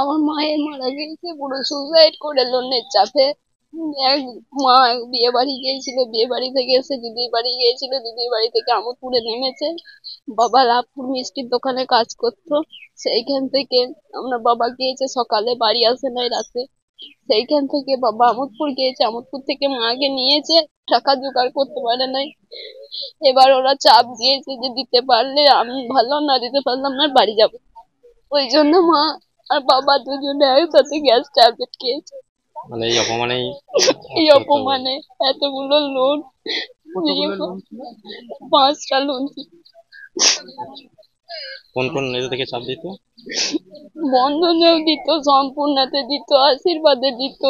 আমার মায়ের মারা গেছে পুরো সুসাইড করে লোনের চাপে। এক মা বিয়ে বাড়ি গিয়েছিল, বিয়ে বাড়ি থেকে এসে দিদির বাড়ি গিয়েছিল, দিদির বাড়ি থেকে আমোদপুরে নেমেছে। বাবা লাভপুর মিষ্টির দোকানে কাজ করতো। সেইখান থেকে আমরা বাবা গিয়েছে সকালে, বাড়ি আসে নাই রাতে। সেইখান থেকে বাবা আমোদপুর গিয়েছে, আমোদপুর থেকে মাকে নিয়েছে, টাকা জোগাড় করতে পারে নাই। এবার ওরা চাপ দিয়েছে যে দিতে পারলে আমি ভালো, না দিতে পারলাম না বাড়ি যাবো। ওই জন্য মা আর বাবা দুজনে একসাথে গ্যাস ট্যাবলেট খেয়েছে। মানে এই অপমানেই এই অপমানে এতগুলো লোন, পাঁচটা লোন। কোন কোন নেতা থেকে চাপ দিত? বন্ধনেও দিত, সম্পূর্ণতে দিত, আশীর্বাদে দিত,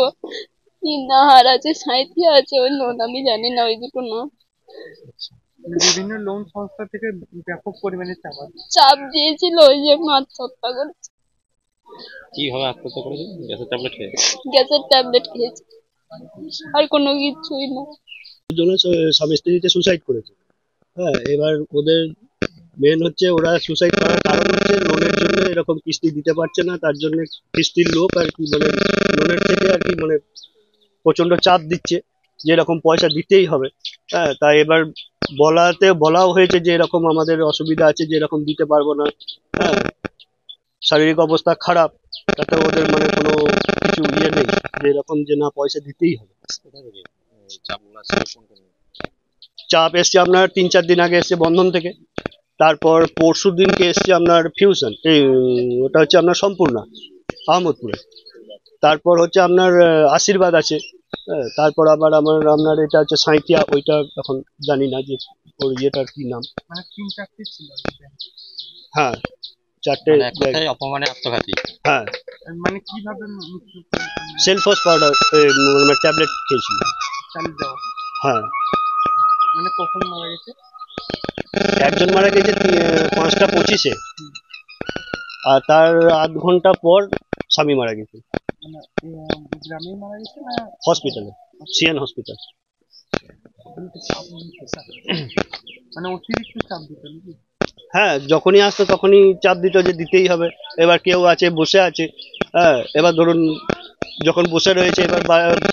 নাহার আছে, সাঁইথিয়া আছে, ওই লোন আমি জানি না, ওই দুটো নাম। বিভিন্ন লোন সংস্থা থেকে ব্যাপক পরিমাণে চাপ দিয়েছিল, ওই জন্য আত্মহত্যা করেছে। কিভাবে আত্মহত্যা করেছে? গ্যাসের ট্যাবলেট খেয়ে? গ্যাসের ট্যাবলেট খেয়েছে, আর কোনো কিছুই না। জন্য স্বামী স্ত্রীতে সুসাইড করেছে। হ্যাঁ, এবার ওদের মেন হচ্ছে ওরা সুসাইড করার কারণ হচ্ছে লোনের জন্য এরকম কিস্তি দিতে পারছে না, তার জন্য কিস্তির লোক আর কি মানে লোনের থেকে আর কি মানে প্রচন্ড চাপ দিচ্ছে যে এরকম পয়সা দিতেই হবে। হ্যাঁ, তাই এবার বলাও হয়েছে যে এরকম আমাদের অসুবিধা আছে, যে এরকম দিতে পারবো না। হ্যাঁ, শারীরিক অবস্থা খারাপ, তাতে ওদের মানে কোনো কিছু ইয়ে নেই যে এরকম যে না পয়সা দিতেই হবে। চাপ এসছে আপনার 3-4 দিন আগে এসছে বন্ধন থেকে, তারপর পরশু দিনকে এসছে আপনার ফিউশন, এই ওটা হচ্ছে আপনার সম্পূর্ণা আহমদপুরে। তারপর হচ্ছে আপনার আশীর্বাদ আছে। হ্যাঁ, তারপর আবার আপনার এটা হচ্ছে সাঁইথিয়া, ওইটা এখন জানি না যে ওর ইয়েটার কি নাম। মানে 3-4টি ছিল। হ্যাঁ, 4টে অপমানে আত্মঘাতী। হ্যাঁ, মানে কিভাবে সেলফোস পাউডার মানে ট্যাবলেট খেয়েছিল। চালিয়ে দেওয়া? হ্যাঁ। মানে কখন মারা গেছে? একজন মারা গেছে 5টা 25-এ, আর তার আধ ঘন্টা পর স্বামী মারা গেছে। মানে গ্রামে মারা গেছে না হসপিটালে, সিএন হসপিটাল। মানে অতিরিক্ত চাপ দিত নাকি? হ্যাঁ, যখনই আসতো তখনই চাপ দিত যে দিতেই হবে। এবার কেউ আছে বসে আছে, হ্যাঁ, এবার ধরুন যখন বসে রয়েছে, এবার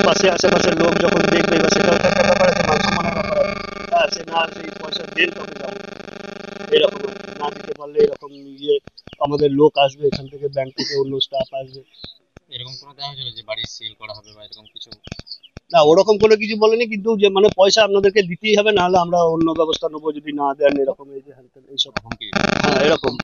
পাশে আশেপাশের লোক যখন দেখবে, এবার সেটাও তো একটা ব্যাপার আছে, মান সম্মানের ব্যাপার আছে। হ্যাঁ, সে না সেই পয়সা দেন তবে যাবো, এরকম না দিতে পারলে এরকম ইয়ে আমাদের লোক আসবে এখান থেকে, ব্যাংক থেকে অন্য স্টাফ আসবে। এরকম কোনো দেখা হয়েছিল যে বাড়ি সিল করা হবে বা এরকম কিছু? না, ওরকম কোনো কিছু বলেনি, কিন্তু যে মানে পয়সা আপনাদেরকে দিতেই হবে, নাহলে আমরা অন্য ব্যবস্থা নেবো যদি না দেন, এরকম এই যে এইসব। হুমকি? হ্যাঁ, এরকম।